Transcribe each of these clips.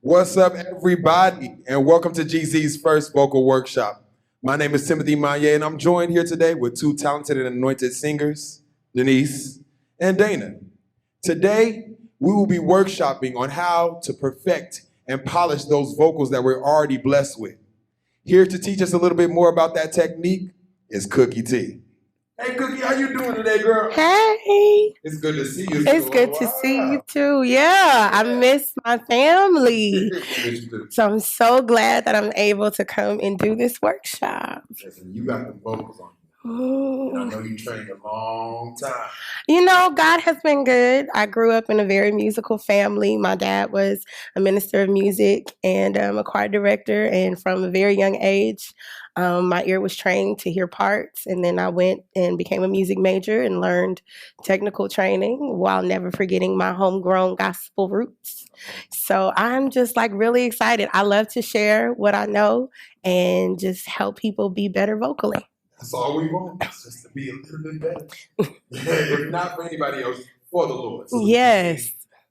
What's up, everybody, and welcome to GZ's first vocal workshop. My name is Timothy Maye, and I'm joined here today with two talented and anointed singers, Denise and Dana. Today, we will be workshopping on how to perfect and polish those vocals that we're already blessed with. Here to teach us a little bit more about that technique is Cooki T. Hey, Cookie, how you doing today, girl? Hey. It's good to see you. It's good to see you too. Yeah, I miss my family. So I'm so glad that I'm able to come and do this workshop. Listen, you got the vocals on you. And I know you trained a long time. You know, God has been good. I grew up in a very musical family. My dad was a minister of music and a choir director. And from a very young age, my ear was trained to hear parts. And then I went and became a music major and learned technical training while never forgetting my homegrown gospel roots. So I'm just like really excited. I love to share what I know and just help people be better vocally. That's all we want, just to be a little bit better. If not for anybody else, for the Lord. So yes.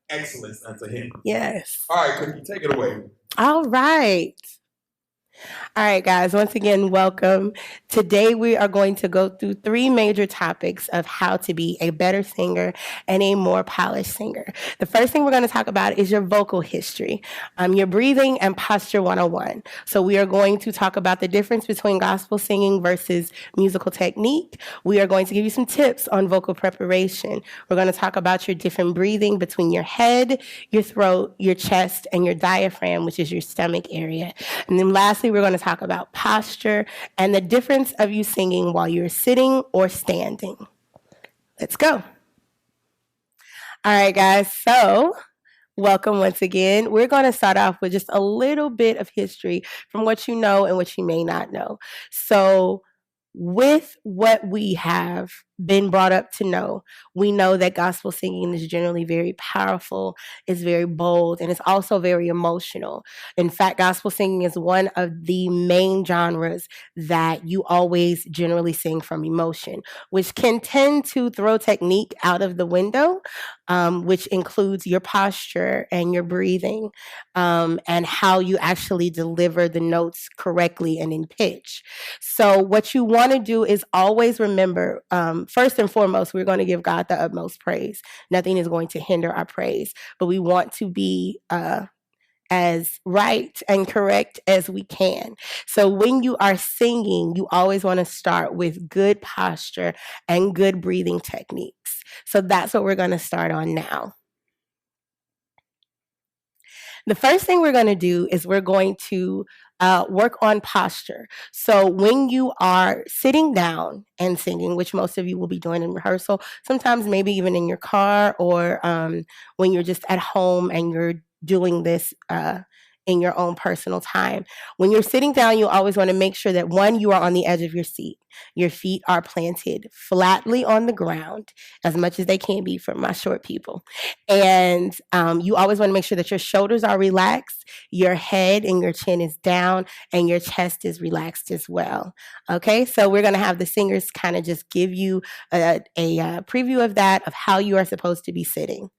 Excellence unto Him. Yes. All right, Cookie, take it away. All right. All right, guys, once again, welcome. Today, we are going to go through three major topics of how to be a better singer and a more polished singer. The first thing we're going to talk about is your vocal history, your breathing and posture 101. So we are going to talk about the difference between gospel singing versus musical technique. We are going to give you some tips on vocal preparation. We're going to talk about your different breathing between your head, your throat, your chest, and your diaphragm, which is your stomach area. And then lastly, we're going to talk about posture and the difference of you singing while you're sitting or standing. Let's go. All right, guys. So welcome once again. We're going to start off with just a little bit of history from what you know and what you may not know. So with what we have been brought up to know, we know that gospel singing is generally very powerful, it's very bold, and it's also very emotional. In fact, gospel singing is one of the main genres that you always generally sing from emotion, which can tend to throw technique out of the window, which includes your posture and your breathing, and how you actually deliver the notes correctly and in pitch. So what you want to do is always remember, first and foremost, we're going to give God the utmost praise. Nothing is going to hinder our praise, but we want to be as right and correct as we can. So when you are singing, you always want to start with good posture and good breathing techniques. So that's what we're going to start on now. The first thing we're going to do is we're going to work on posture. So when you are sitting down and singing, which most of you will be doing in rehearsal, sometimes maybe even in your car or when you're just at home and you're doing this in your own personal time. When you're sitting down, you always want to make sure that one, you are on the edge of your seat. Your feet are planted flatly on the ground as much as they can be for my short people. And you always want to make sure that your shoulders are relaxed, your head and your chin is down, and your chest is relaxed as well. Okay, so we're going to have the singers kind of just give you a preview of that, of how you are supposed to be sitting.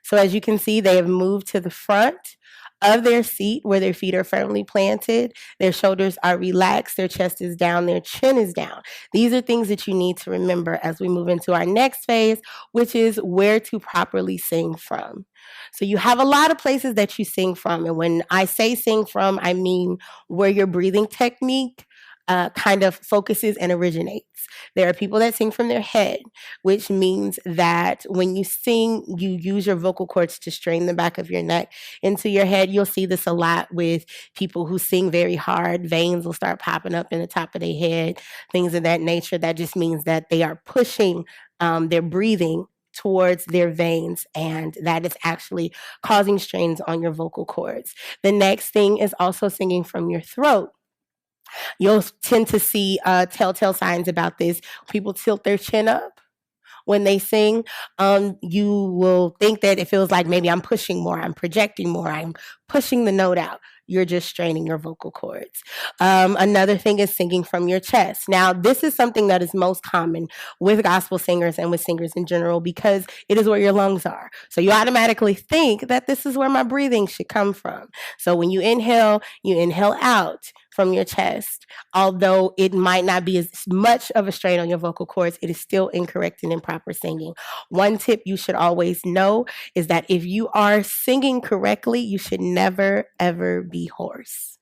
So as you can see, they have moved to the front of their seat where their feet are firmly planted. Their shoulders are relaxed. Their chest is down. Their chin is down. These are things that you need to remember as we move into our next phase, which is where to properly sing from. So you have a lot of places that you sing from. And when I say sing from, I mean where your breathing technique kind of focuses and originates. There are people that sing from their head, which means that when you sing, you use your vocal cords to strain the back of your neck into your head. You'll see this a lot with people who sing very hard. Veins will start popping up in the top of their head, things of that nature. That just means that they are pushing their breathing towards their veins, and that is actually causing strains on your vocal cords. The next thing is also singing from your throat. You'll tend to see telltale signs about this. People tilt their chin up when they sing. You will think that it feels like maybe I'm pushing more, I'm projecting more, I'm pushing the note out. you're just straining your vocal cords. Another thing is singing from your chest. Now, this is something that is most common with gospel singers and with singers in general because it is where your lungs are. So you automatically think that this is where my breathing should come from. So when you inhale out from your chest. Although it might not be as much of a strain on your vocal cords, it is still incorrect and improper singing. One tip you should always know is that if you are singing correctly, you should never, ever be hoarse.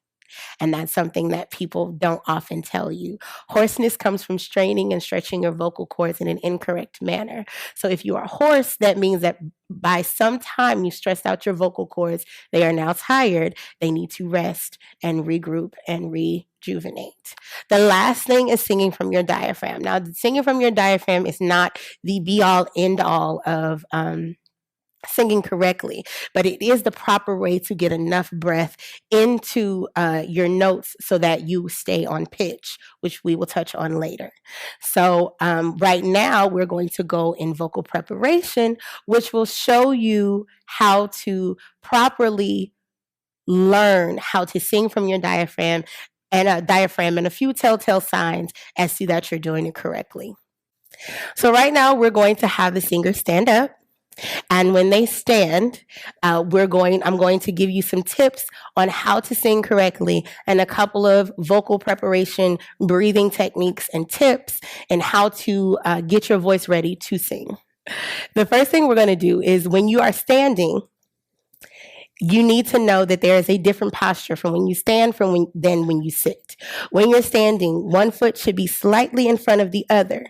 And that's something that people don't often tell you. Hoarseness comes from straining and stretching your vocal cords in an incorrect manner. So if you are hoarse, that means that by some time you stressed out your vocal cords, they are now tired. They need to rest and regroup and rejuvenate. The last thing is singing from your diaphragm. Now, singing from your diaphragm is not the be-all, end-all of singing correctly, but it is the proper way to get enough breath into your notes so that you stay on pitch, which we will touch on later. So right now we're going to go in vocal preparation, which will show you how to properly learn how to sing from your diaphragm and a few telltale signs as to that you're doing it correctly. So right now we're going to have the singer stand up. And when they stand, I'm going to give you some tips on how to sing correctly and a couple of vocal preparation, breathing techniques and tips and how to get your voice ready to sing. The first thing we're going to do is when you are standing, you need to know that there is a different posture from when you stand than when you sit. When you're standing, one foot should be slightly in front of the other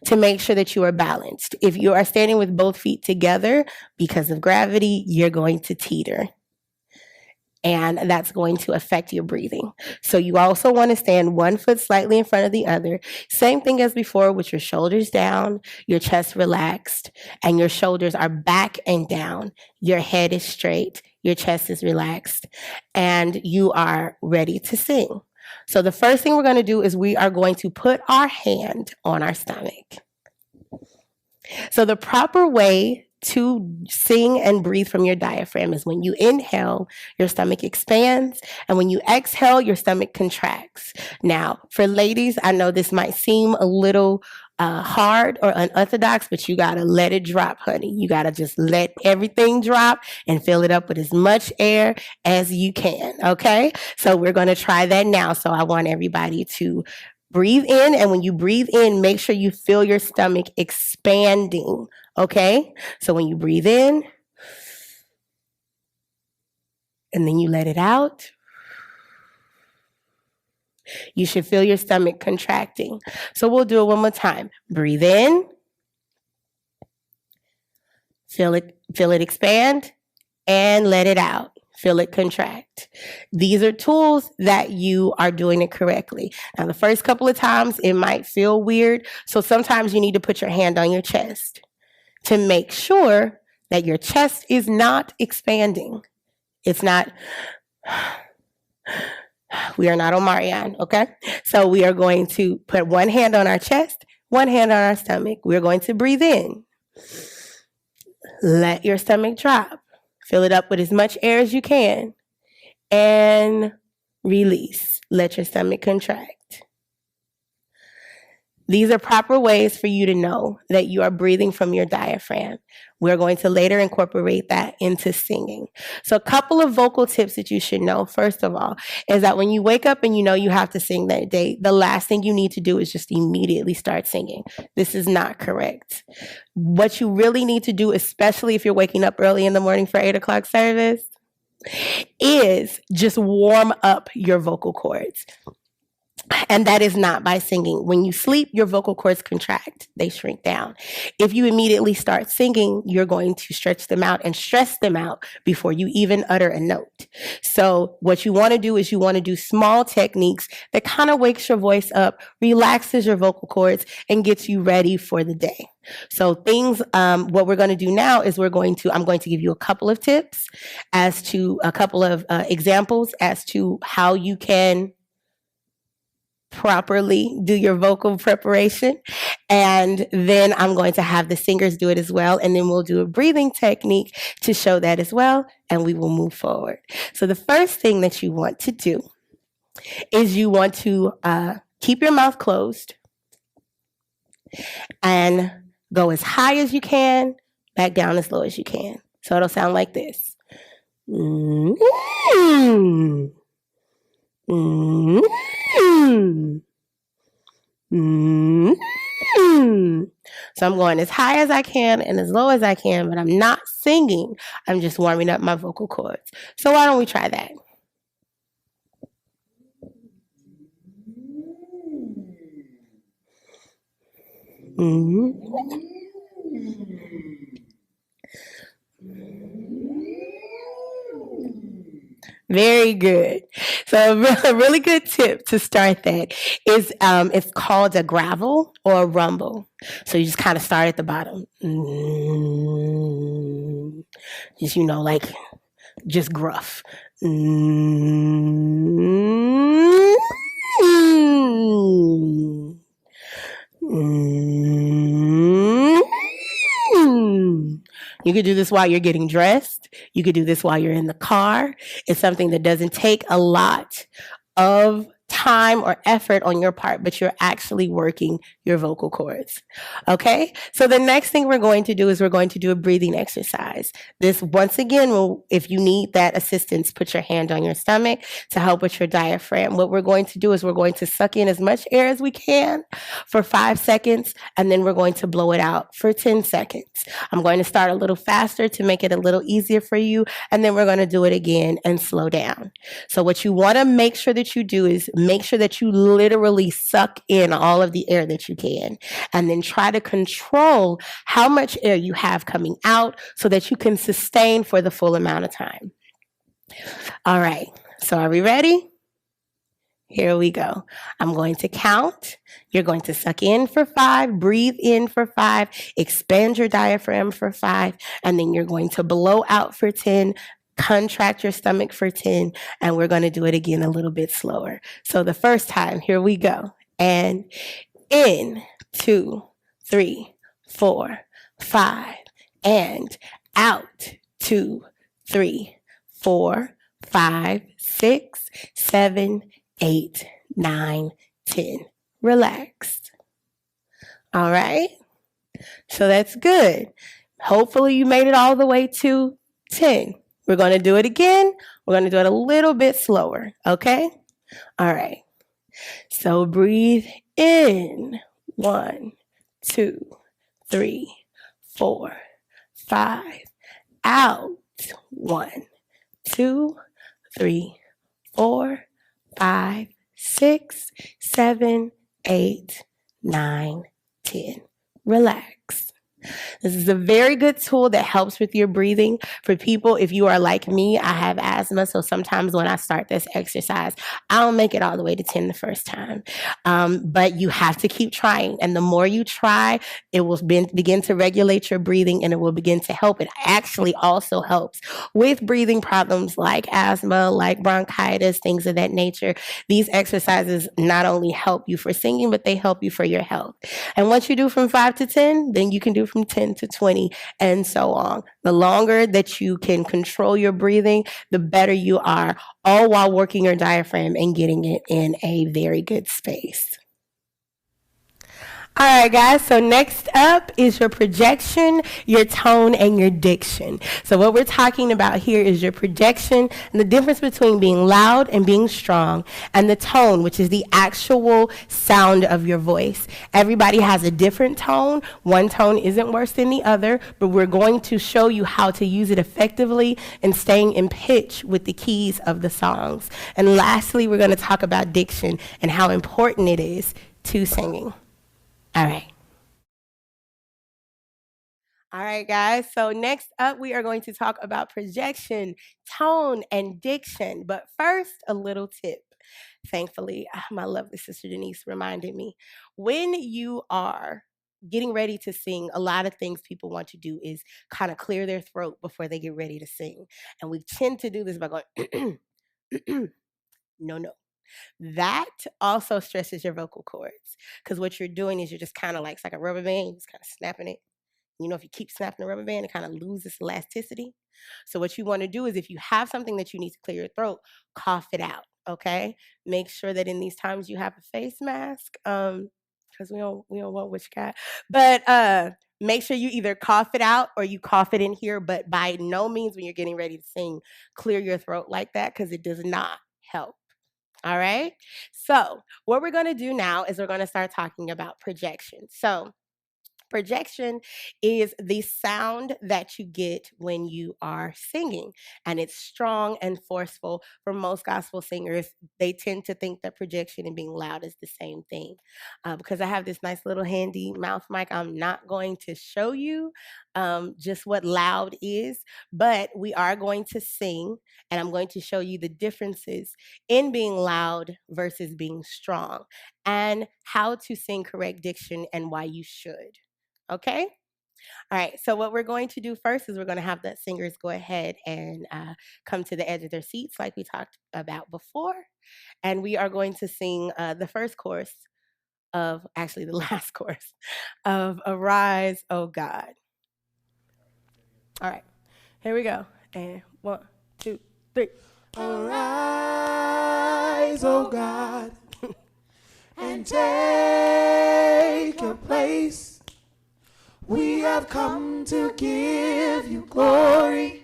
to make sure that you are balanced. If you are standing with both feet together, because of gravity, you're going to teeter. And that's going to affect your breathing. So you also want to stand one foot slightly in front of the other. Same thing as before, with your shoulders down, your chest relaxed, and your shoulders are back and down. Your head is straight, your chest is relaxed, and you are ready to sing. So the first thing we're going to do is we are going to put our hand on our stomach. So the proper way to sing and breathe from your diaphragm is when you inhale, your stomach expands, and when you exhale, your stomach contracts. Now, for ladies, I know this might seem a little hard or unorthodox, but you gotta let it drop, honey. You gotta just let everything drop and fill it up with as much air as you can, okay? So we're gonna try that now. So I want everybody to breathe in, and when you breathe in, make sure you feel your stomach expanding, okay? So when you breathe in, and then you let it out, you should feel your stomach contracting. So we'll do it one more time. Breathe in, feel it expand, and let it out. Feel it contract. These are tools that you are doing it correctly. Now, the first couple of times it might feel weird, so sometimes you need to put your hand on your chest to make sure that your chest is not expanding. It's not, we are not on Marianne, okay? So we are going to put one hand on our chest, one hand on our stomach. We're going to breathe in. Let your stomach drop. Fill it up with as much air as you can. And release. Let your stomach contract. These are proper ways for you to know that you are breathing from your diaphragm. We're going to later incorporate that into singing. So a couple of vocal tips that you should know, first of all, is that when you wake up and you know you have to sing that day, the last thing you need to do is just immediately start singing. This is not correct. What you really need to do, especially if you're waking up early in the morning for 8 o'clock service, is just warm up your vocal cords. And that is not by singing. When you sleep, your vocal cords contract. They shrink down. If you immediately start singing, you're going to stretch them out and stress them out before you even utter a note. So what you want to do is you want to do small techniques that kind of wakes your voice up, relaxes your vocal cords, and gets you ready for the day. So what we're going to do now is I'm going to give you a couple of tips as to a couple of examples as to how you can properly do your vocal preparation. And then I'm going to have the singers do it as well. And then we'll do a breathing technique to show that as well. And we will move forward. So the first thing that you want to do is you want to keep your mouth closed and go as high as you can, back down as low as you can. So it'll sound like this. Mm-hmm. Mm-hmm. Mm-hmm. So I'm going as high as I can and as low as I can, but I'm not singing. I'm just warming up my vocal cords. So why don't we try that? Mm-hmm. Very good. So a really good tip to start that is it's called a gravel or a rumble. So you just kind of start at the bottom. Just, like just gruff. You could do this while you're getting dressed. You could do this while you're in the car. It's something that doesn't take a lot of time or effort on your part, but you're actually working your vocal cords. Okay? So the next thing we're going to do is we're going to do a breathing exercise. This, once again, if you need that assistance, put your hand on your stomach to help with your diaphragm. What we're going to do is we're going to suck in as much air as we can for 5 seconds, and then we're going to blow it out for 10 seconds. I'm going to start a little faster to make it a little easier for you, and then we're going to do it again and slow down. So what you want to make sure that you do is make sure that you literally suck in all of the air that you can, and then try to control how much air you have coming out so that you can sustain for the full amount of time. All right, so are we ready? Here we go. I'm going to count. You're going to suck in for 5, breathe in for 5, expand your diaphragm for 5, and then you're going to blow out for 10, contract your stomach for 10, and we're going to do it again a little bit slower. So the first time, here we go. And in, 2, 3, 4, 5, and out, 2, 3, 4, 5, 6, 7, 8, 9, 10. Relaxed. All right. So that's good. Hopefully you made it all the way to 10. We're going to do it again. We're going to do it a little bit slower. Okay. All right. So breathe in. 1, 2, 3, 4, 5. Out. 1, 2, 3, 4, 5, 6, 7, 8, 9, 10. Relax. This is a very good tool that helps with your breathing. For people, if you are like me, I have asthma, so sometimes when I start this exercise, I don't make it all the way to 10 the first time. But you have to keep trying, and the more you try, it will begin to regulate your breathing, and it will begin to help. It actually also helps with breathing problems like asthma, like bronchitis, things of that nature. These exercises not only help you for singing, but they help you for your health. And once you do from 5 to 10, then you can do from 10 to 20 and so on. The longer that you can control your breathing, the better you are, all while working your diaphragm and getting it in a very good space. All right, guys, so next up is your projection, your tone, and your diction. So what we're talking about here is your projection and the difference between being loud and being strong, and the tone, which is the actual sound of your voice. Everybody has a different tone. One tone isn't worse than the other, but we're going to show you how to use it effectively and staying in pitch with the keys of the songs. And lastly, we're going to talk about diction and how important it is to singing. All right. All right, guys. So next up, we are going to talk about projection, tone, and diction. But first, a little tip. Thankfully, my lovely sister Denise reminded me. When you are getting ready to sing, a lot of things people want to do is kind of clear their throat before they get ready to sing. And we tend to do this by going, no, no. That also stresses your vocal cords because what you're doing is you're just kind of like, it's like a rubber band, you're just kind of snapping it. You know, if you keep snapping the rubber band, it kind of loses elasticity. So what you want to do is if you have something that you need to clear your throat, cough it out. Okay. Make sure that in these times you have a face mask. Because we don't want witch cat. But make sure you either cough it out or you cough it in here. But by no means when you're getting ready to sing, clear your throat like that because it does not help. All right. So what we're going to do now is we're going to start talking about projection. So projection is the sound that you get when you are singing, and it's strong and forceful. For most gospel singers, they tend to think that projection and being loud is the same thing. Because I have this nice little handy mouth mic, I'm not going to show you just what loud is, but we are going to sing, and I'm going to show you the differences in being loud versus being strong, and how to sing correct diction and why you should. Okay? All right. So, what we're going to do first is we're going to have the singers go ahead and come to the edge of their seats, like we talked about before. And we are going to sing the first chorus of, actually, the last chorus of Arise, O God. All right. Here we go. And 1, 2, 3. Arise, O God, and take your place. We have come to give you glory.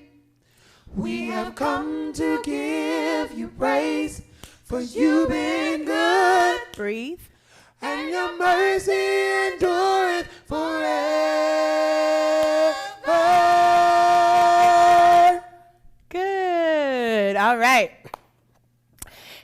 We have come to give you praise. For you've been good. Breathe. And your mercy endureth forever. Good. All right.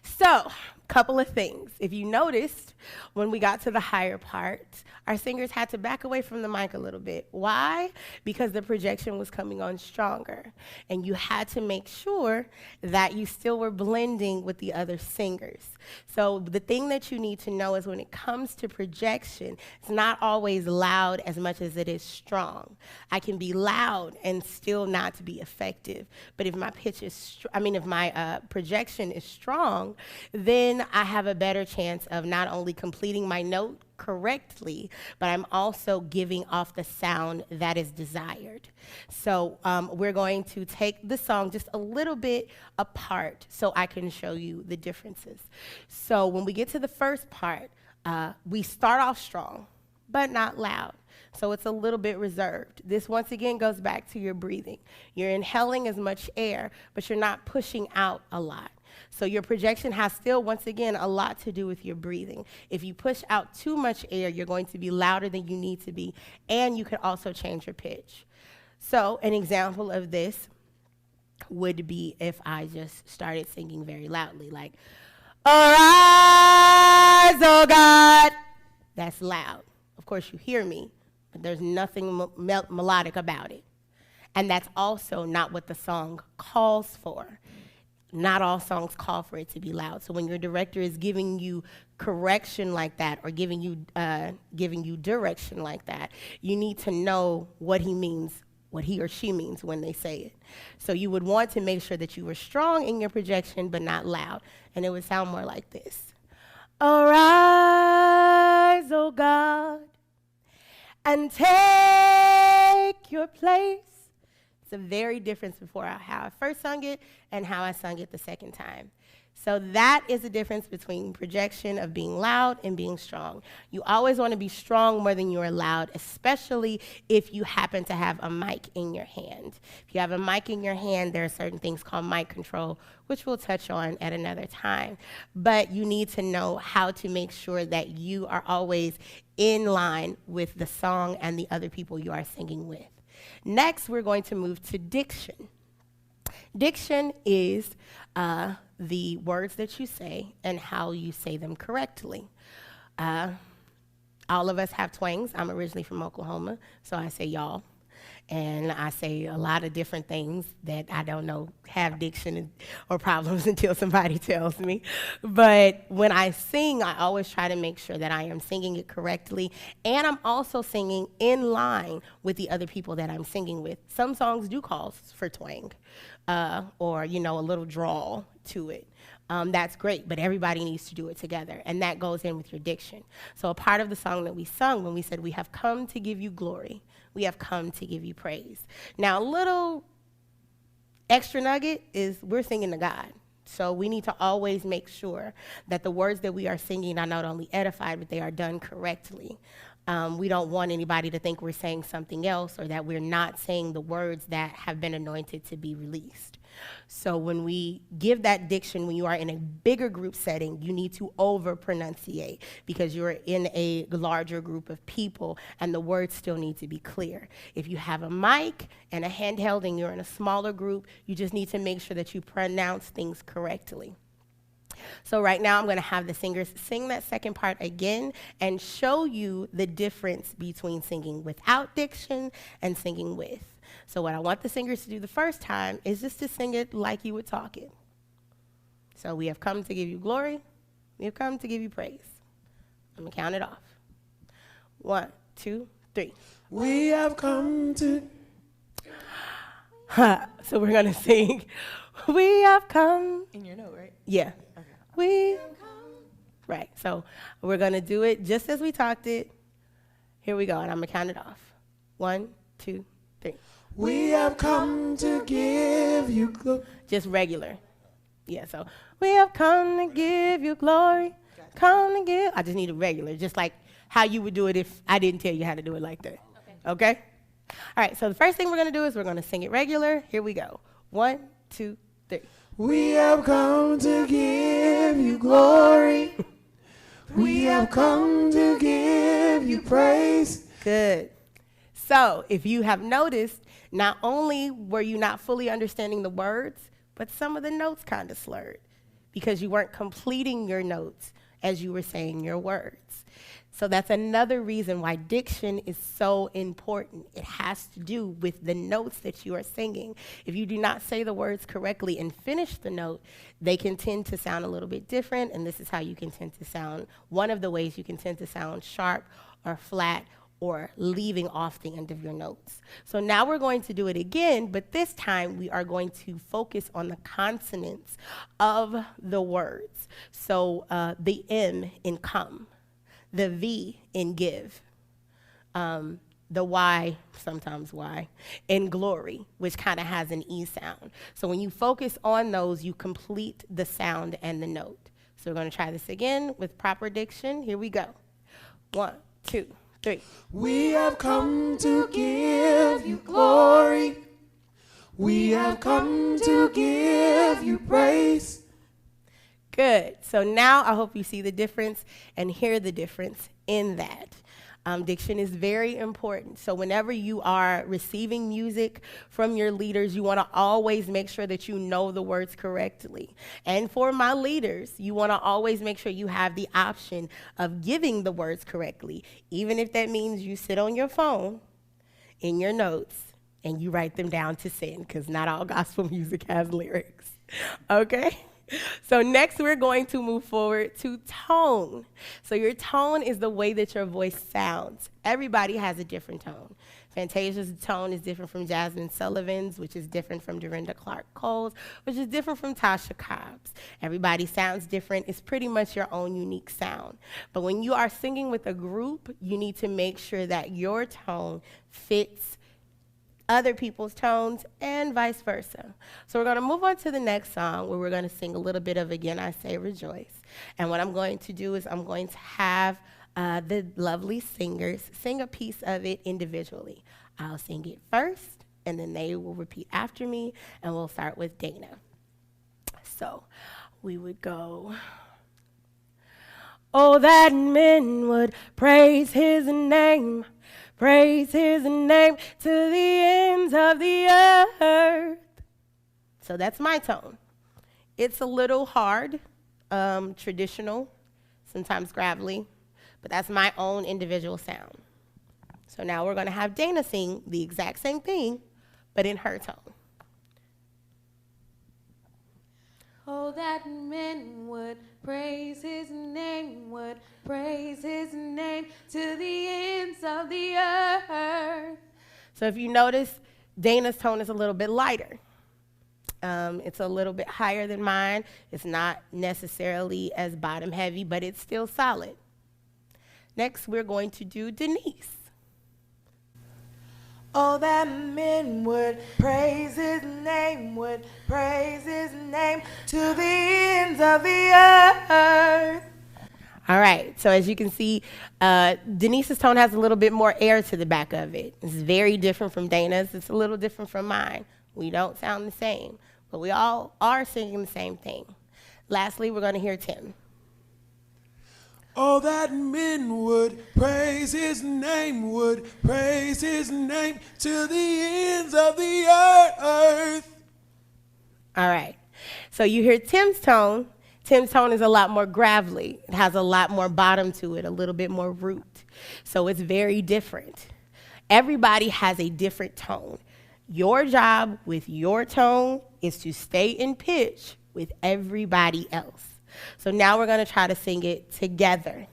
So, couple of things. If you noticed, when we got to the higher parts, our singers had to back away from the mic a little bit. Why? Because the projection was coming on stronger. And you had to make sure that you still were blending with the other singers. So the thing that you need to know is when it comes to projection, it's not always loud as much as it is strong. I can be loud and still not be effective. But if my pitch is, if my projection is strong, then I have a better chance of not only completing my note correctly, but I'm also giving off the sound that is desired. So we're going to take the song just a little bit apart so I can show you the differences. So when we get to the first part, we start off strong, but not loud. So it's a little bit reserved. This once again goes back to your breathing. You're inhaling as much air, but you're not pushing out a lot. So your projection has still, once again, a lot to do with your breathing. If you push out too much air, you're going to be louder than you need to be, and you could also change your pitch. So an example of this would be if I just started singing very loudly, like, arise, oh God. That's loud. Of course, you hear me, but there's nothing melodic about it. And that's also not what the song calls for. Not all songs call for it to be loud. So when your director is giving you correction like that or giving you direction like that, you need to know what he means, what he or she means when they say it. So you would want to make sure that you were strong in your projection but not loud. And it would sound more like this. Arise, O God, and take your place. It's a very difference before how I first sung it and how I sung it the second time. So that is the difference between projection of being loud and being strong. You always want to be strong more than you are loud, especially if you happen to have a mic in your hand. If you have a mic in your hand, there are certain things called mic control, which we'll touch on at another time. But you need to know how to make sure that you are always in line with the song and the other people you are singing with. Next, we're going to move to diction. Diction is the words that you say and how you say them correctly. All of us have twangs. I'm originally from Oklahoma, so I say y'all. And I say a lot of different things that I don't know have diction or problems until somebody tells me. But when I sing, I always try to make sure that I am singing it correctly. And I'm also singing in line with the other people that I'm singing with. Some songs do call for twang or, a little drawl to it. that's great, but everybody needs to do it together, and that goes in with your diction. So a part of the song that we sung when we said, we have come to give you glory, we have come to give you praise. Now, a little extra nugget is we're singing to God. So we need to always make sure that the words that we are singing are not only edified, but they are done correctly. We don't want anybody to think we're saying something else or that we're not saying the words that have been anointed to be released. So when we give that diction, when you are in a bigger group setting, you need to over-pronunciate because you're in a larger group of people and the words still need to be clear. If you have a mic and a handheld and you're in a smaller group, you just need to make sure that you pronounce things correctly. So right now I'm going to have the singers sing that second part again and show you the difference between singing without diction and singing with. So what I want the singers to do the first time is just to sing it like you would talk it. So we have come to give you glory. We have come to give you praise. I'm going to count it off. 1, 2, 3. We have come to. So we're going to sing, we have come. In your note, right? Yeah. Okay. We have come. Right. So we're going to do it just as we talked it. Here we go. And I'm going to count it off. 1, 2, 3. We have come to give you glory. Just regular. Yeah, so we have come to give you glory. Come to give. I just need it regular, just like how you would do it if I didn't tell you how to do it like that. Okay? All right, so the first thing we're going to do is we're going to sing it regular. Here we go. 1, 2, 3. We have come to give you glory. We have come to give you praise. Good. So if you have noticed, not only were you not fully understanding the words, but some of the notes kind of slurred because you weren't completing your notes as you were saying your words. So that's another reason why diction is so important. It has to do with the notes that you are singing. If you do not say the words correctly and finish the note, they can tend to sound a little bit different, and this is how you can tend to sound, one of the ways you can tend to sound sharp or flat or leaving off the end of your notes. So now we're going to do it again, but this time we are going to focus on the consonants of the words. So the M in come, the V in give, the Y, sometimes Y, in glory, which kind of has an E sound. So when you focus on those, you complete the sound and the note. So we're going to try this again with proper diction. Here we go. 1, 2, 3. We have come to give you glory. We have come to give you praise. Good. So now I hope you see the difference and hear the difference in that. Diction is very important. So whenever you are receiving music from your leaders, you want to always make sure that you know the words correctly. And for my leaders, you want to always make sure you have the option of giving the words correctly, even if that means you sit on your phone in your notes and you write them down to sing, because not all gospel music has lyrics. Okay? So next we're going to move forward to tone. So your tone is the way that your voice sounds. Everybody has a different tone. Fantasia's tone is different from Jasmine Sullivan's, which is different from Dorinda Clark Cole's, which is different from Tasha Cobb's. Everybody sounds different. It's pretty much your own unique sound. But when you are singing with a group, you need to make sure that your tone fits other people's tones, and vice versa. So we're going to move on to the next song where we're going to sing a little bit of Again I Say Rejoice. And what I'm going to do is I'm going to have the lovely singers sing a piece of it individually. I'll sing it first, and then they will repeat after me, and we'll start with Dana. So we would go, oh, that men would praise his name. Praise his name to the ends of the earth. So that's my tone. It's a little hard, traditional, sometimes gravelly, but that's my own individual sound. So now we're going to have Dana sing the exact same thing, but in her tone. Oh, that men would praise his name, would praise his name to the ends of the earth. So if you notice, Dana's tone is a little bit lighter. It's a little bit higher than mine. It's not necessarily as bottom heavy, but it's still solid. Next, we're going to do Denise. Oh, that men would praise his name, would praise his name to the ends of the earth. All right, so as you can see, Denise's tone has a little bit more air to the back of it. It's very different from Dana's. It's a little different from mine. We don't sound the same, but we all are singing the same thing. Lastly, we're going to hear Tim. Oh, that men would praise his name, would praise his name to the ends of the earth. All right, so you hear Tim's tone. Tim's tone is a lot more gravelly. It has a lot more bottom to it, a little bit more root. So it's very different. Everybody has a different tone. Your job with your tone is to stay in pitch with everybody else. So now we're going to try to sing it together.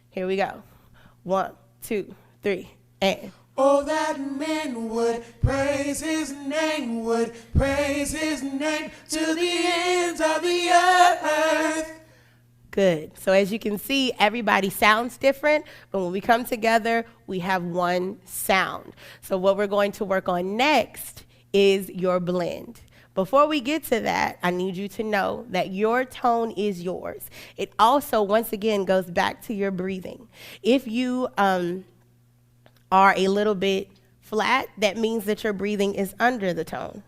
Here we go. 1, 2, 3, and. Oh, that men would praise his name, would praise his name to the ends of the earth. Good. So as you can see, everybody sounds different, but when we come together, we have one sound. So what we're going to work on next is your blend. Before we get to that, I need you to know that your tone is yours. It also, once again, goes back to your breathing. If you are a little bit flat, that means that your breathing is under the tone.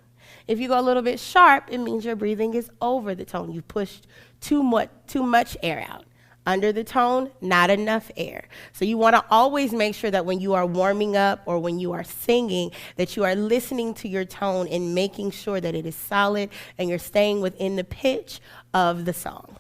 If you go a little bit sharp, it means your breathing is over the tone. You pushed too much air out. Under the tone, not enough air. So you want to always make sure that when you are warming up or when you are singing, that you are listening to your tone and making sure that it is solid and you're staying within the pitch of the song.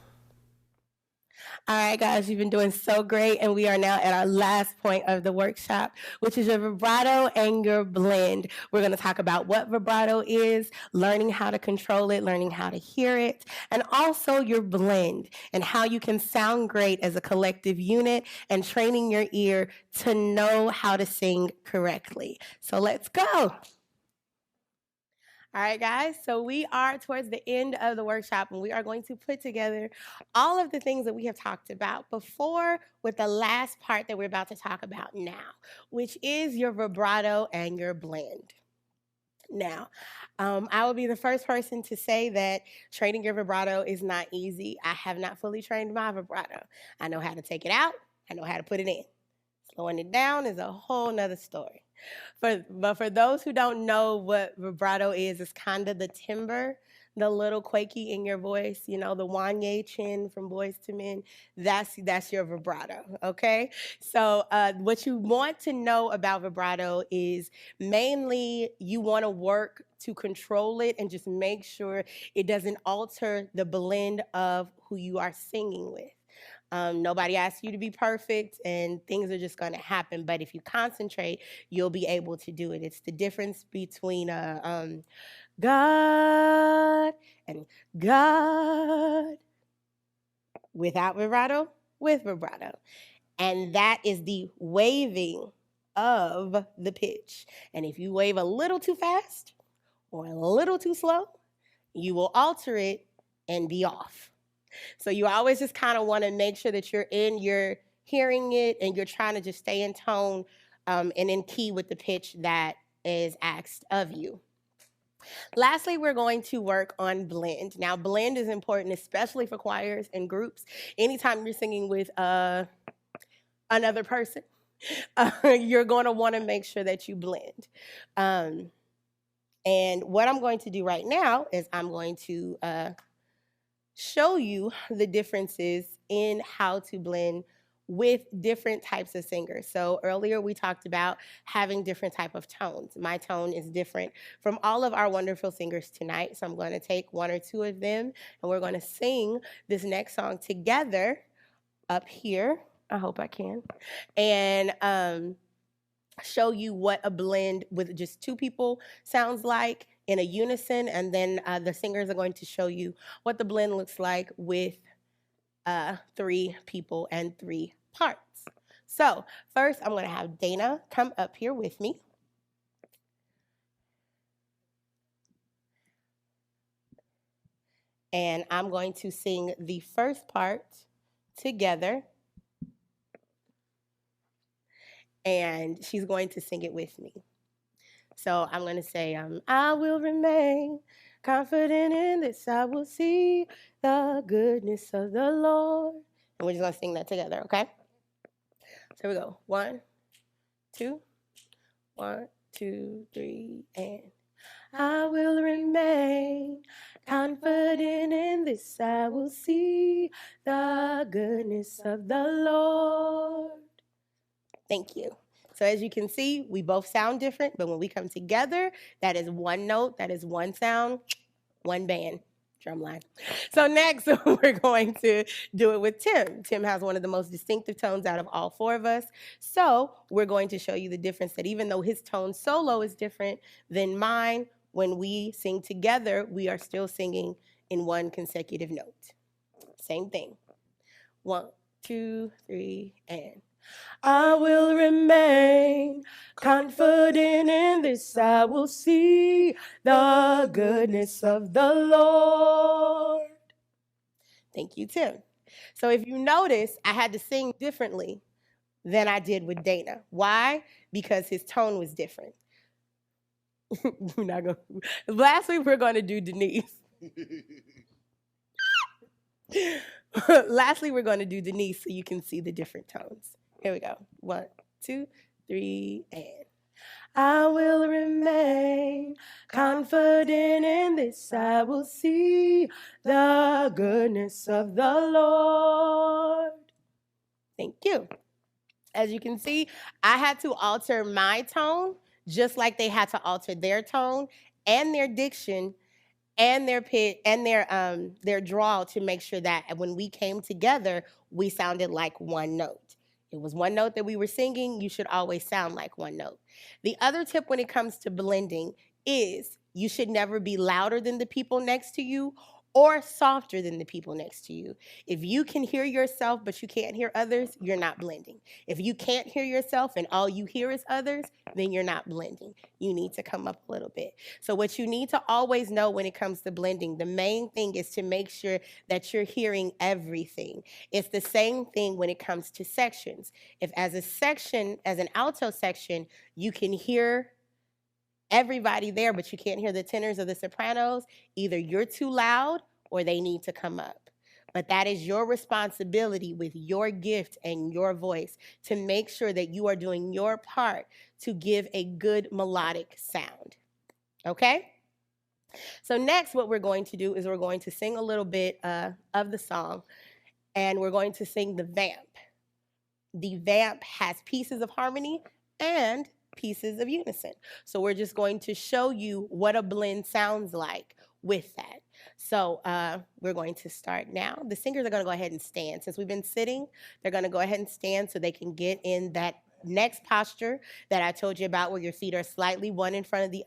All right, guys, you've been doing so great, and we are now at our last point of the workshop, which is your vibrato and your blend. We're going to talk about what vibrato is, learning how to control it, learning how to hear it, and also your blend and how you can sound great as a collective unit and training your ear to know how to sing correctly. So let's go. All right, guys, so we are towards the end of the workshop, and we are going to put together all of the things that we have talked about before with the last part that we're about to talk about now, which is your vibrato and your blend. Now, I will be the first person to say that training your vibrato is not easy. I have not fully trained my vibrato. I know how to take it out. I know how to put it in. Slowing it down is a whole nother story. But for those who don't know what vibrato is, it's kind of the timbre, the little quaky in your voice, you know, the Wanye chin from Boys to Men. That's your vibrato, okay? So what you want to know about vibrato is mainly you want to work to control it and just make sure it doesn't alter the blend of who you are singing with. Nobody asks you to be perfect, and things are just going to happen. But if you concentrate, you'll be able to do it. It's the difference between God and God without vibrato, with vibrato. And that is the waving of the pitch. And if you wave a little too fast or a little too slow, you will alter it and be off. So you always just kind of want to make sure that you're hearing it and you're trying to just stay in tone and in key with the pitch that is asked of you. Lastly, we're going to work on blend. Now, blend is important, especially for choirs and groups. Anytime you're singing with another person, you're going to want to make sure that you blend. And what I'm going to do right now is I'm going to show you the differences in how to blend with different types of singers. So earlier we talked about having different type of tones. My tone is different from all of our wonderful singers tonight. So I'm going to take one or two of them and we're going to sing this next song together up here. I hope I can. And show you what a blend with just two people sounds like in a unison, and then the singers are going to show you what the blend looks like with 3 people and 3 parts. So first, I'm going to have Dana come up here with me. And I'm going to sing the first part together. And she's going to sing it with me. So I'm going to say, I will remain confident in this. I will see the goodness of the Lord. And we're just going to sing that together, okay? So here we go. 1, 2, 1, 2, 3, and I will remain confident in this. I will see the goodness of the Lord. Thank you. So as you can see, we both sound different, but when we come together, that is one note, that is one sound, one band. Drumline. So next, we're going to do it with Tim. Tim has one of the most distinctive tones out of all 4 of us. So we're going to show you the difference that even though his tone solo is different than mine, when we sing together, we are still singing in one consecutive note. Same thing. 1, 2, 3, and I will remain confident in this. I will see the goodness of the Lord. Thank you, Tim. So if you notice, I had to sing differently than I did with Dana. Why? Because his tone was different. We're not gonna. Lastly, we're going to do Denise. Lastly, we're going to do Denise so you can see the different tones. Here we go. 1, 2, 3, and I will remain confident in this. I will see the goodness of the Lord. Thank you. As you can see, I had to alter my tone just like they had to alter their tone and their diction and their pitch and their drawl to make sure that when we came together, we sounded like one note. It was one note that we were singing. You should always sound like one note. The other tip when it comes to blending is you should never be louder than the people next to you or softer than the people next to you. If you can hear yourself but you can't hear others, you're not blending. If you can't hear yourself and all you hear is others, then you're not blending. You need to come up a little bit. So what you need to always know when it comes to blending, the main thing is to make sure that you're hearing everything. It's the same thing when it comes to sections. If as an alto section, you can hear everybody there, but you can't hear the tenors or the sopranos, either you're too loud or they need to come up. But that is your responsibility with your gift and your voice to make sure that you are doing your part to give a good melodic sound. Okay? So next, what we're going to do is we're going to sing a little bit of the song, and we're going to sing the vamp. The vamp has pieces of harmony and pieces of unison. So we're just going to show you what a blend sounds like with that. So we're going to start now. The singers are going to go ahead and stand. Since we've been sitting, they're going to go ahead and stand so they can get in that next posture that I told you about, where your feet are slightly one in front of the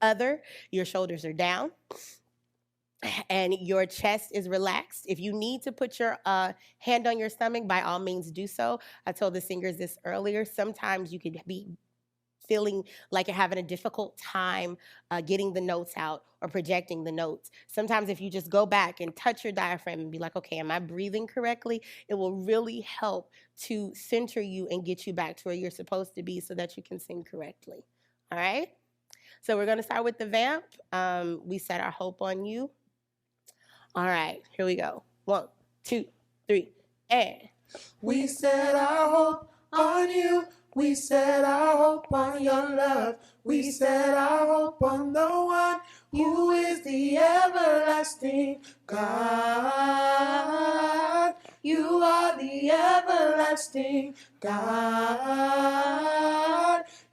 other. Your shoulders are down and your chest is relaxed. If you need to put your hand on your stomach, by all means do so. I told the singers this earlier. Sometimes you could be feeling like you're having a difficult time getting the notes out or projecting the notes. Sometimes if you just go back and touch your diaphragm and be like, okay, am I breathing correctly? It will really help to center you and get you back to where you're supposed to be so that you can sing correctly. All right? So we're going to start with the vamp. We set our hope on you. All right, here we go. 1, 2, 3, and We set our hope on you. We set our hope on your love. We set our hope on the one who is the everlasting God. You are the everlasting God.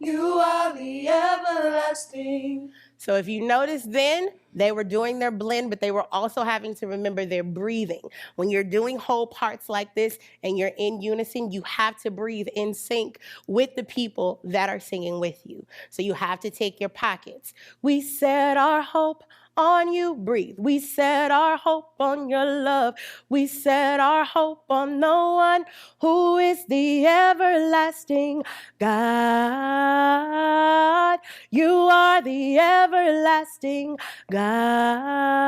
You are the everlasting. so if you notice then, they were doing their blend, but they were also having to remember their breathing. When you're doing whole parts like this and you're in unison, you have to breathe in sync with the people that are singing with you. So you have to take your pockets. We set our hope on you, breathe. We set our hope on your love. We set our hope on the one who is the everlasting God. You are the everlasting God.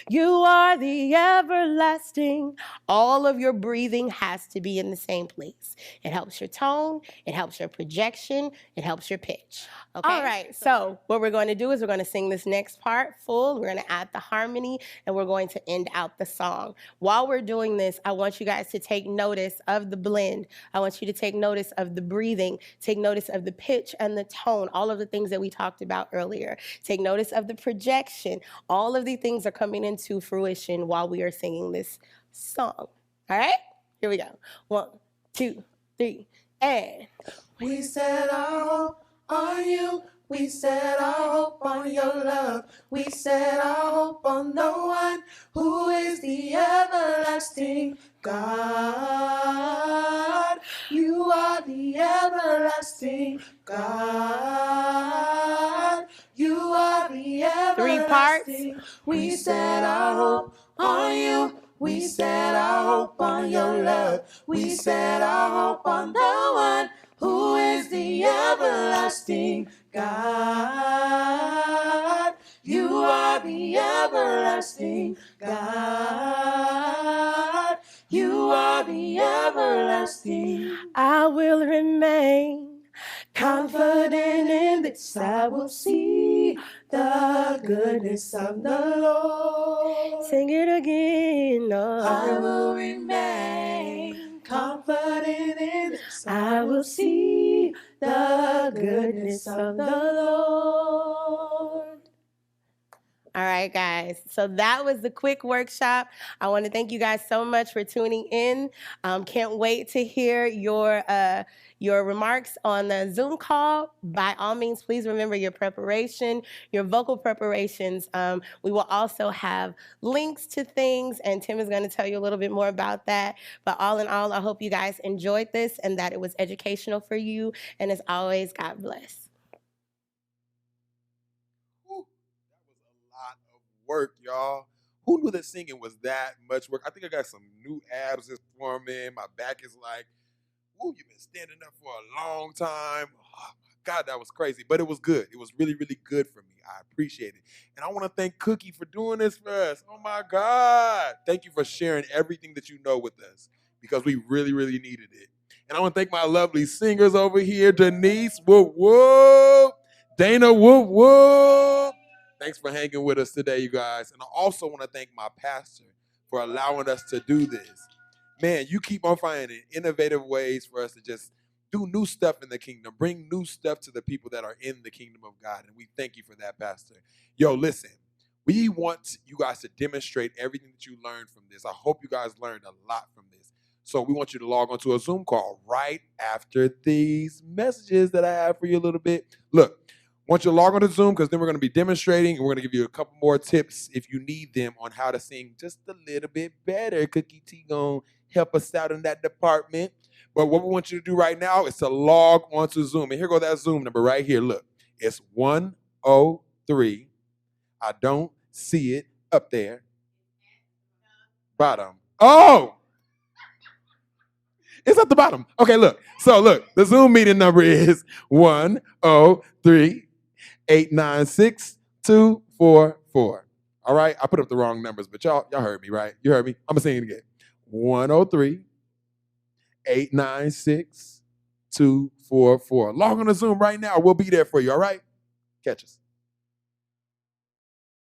You are the everlasting. All of your breathing has to be in the same place. It helps your tone, it helps your projection, it helps your pitch. Okay? All right, so what we're going to do is we're going to sing this next part full. We're going to add the harmony, and we're going to end out the song. While we're doing this, I want you guys to take notice of the blend. I want you to take notice of the breathing, take notice of the pitch and the tone, all of the things that we talked about earlier. Take notice of the projection. All of these things are coming into fruition while we are singing this song. All right? Here we go. 1, 2, 3, and... We set our hope on you. We set our hope on your love. We set our hope on the one who is the everlasting God. You are the everlasting God. You are the everlasting. We set our hope on you. We set our hope on your love. We set our hope on the one who is the everlasting God. You are the everlasting God. You are the everlasting. I will remain confident in this. I will see the goodness of the Lord. Sing it again. Oh. I will remain confident in this. I will see the goodness of the Lord. All right, guys. So that was the quick workshop. I want to thank you guys so much for tuning in. Can't wait to hear your remarks on the Zoom call. By all means, please remember your preparation, your vocal preparations. We will also have links to things, and Tim is going to tell you a little bit more about that. But all in all, I hope you guys enjoyed this and that it was educational for you. And as always, God bless. Work, y'all. Who knew that singing was that much work? I think I got some new abs that's forming. My back is like, ooh, you've been standing up for a long time. Oh, my God, that was crazy. But it was good. It was really, really good for me. I appreciate it. And I want to thank Cooki for doing this for us. Oh, my God. Thank you for sharing everything that you know with us because we really, really needed it. And I want to thank my lovely singers over here. Denise, whoop, whoop. Dana, whoop, whoop. Thanks for hanging with us today, you guys. And I also want to thank my pastor for allowing us to do this. Man, you keep on finding innovative ways for us to just do new stuff in the kingdom, bring new stuff to the people that are in the kingdom of God. And we thank you for that, Pastor. Yo, listen, we want you guys to demonstrate everything that you learned from this. I hope you guys learned a lot from this. So we want you to log onto a Zoom call right after these messages that I have for you a little bit. Look. I want you to log on to Zoom because then we're going to be demonstrating and we're going to give you a couple more tips if you need them on how to sing just a little bit better. Cooki T going to help us out in that department. But what we want you to do right now is to log onto Zoom. And here goes that Zoom number right here. Look, it's 103. I don't see it up there. Bottom. Oh! It's at the bottom. Okay, look. So look, the Zoom meeting number is 103. 896-244. All right, I put up the wrong numbers, but y'all heard me, right? You heard me. I'm gonna sing it again. 103-896-244. Log on to Zoom right now. We'll be there for you. All right, catch us.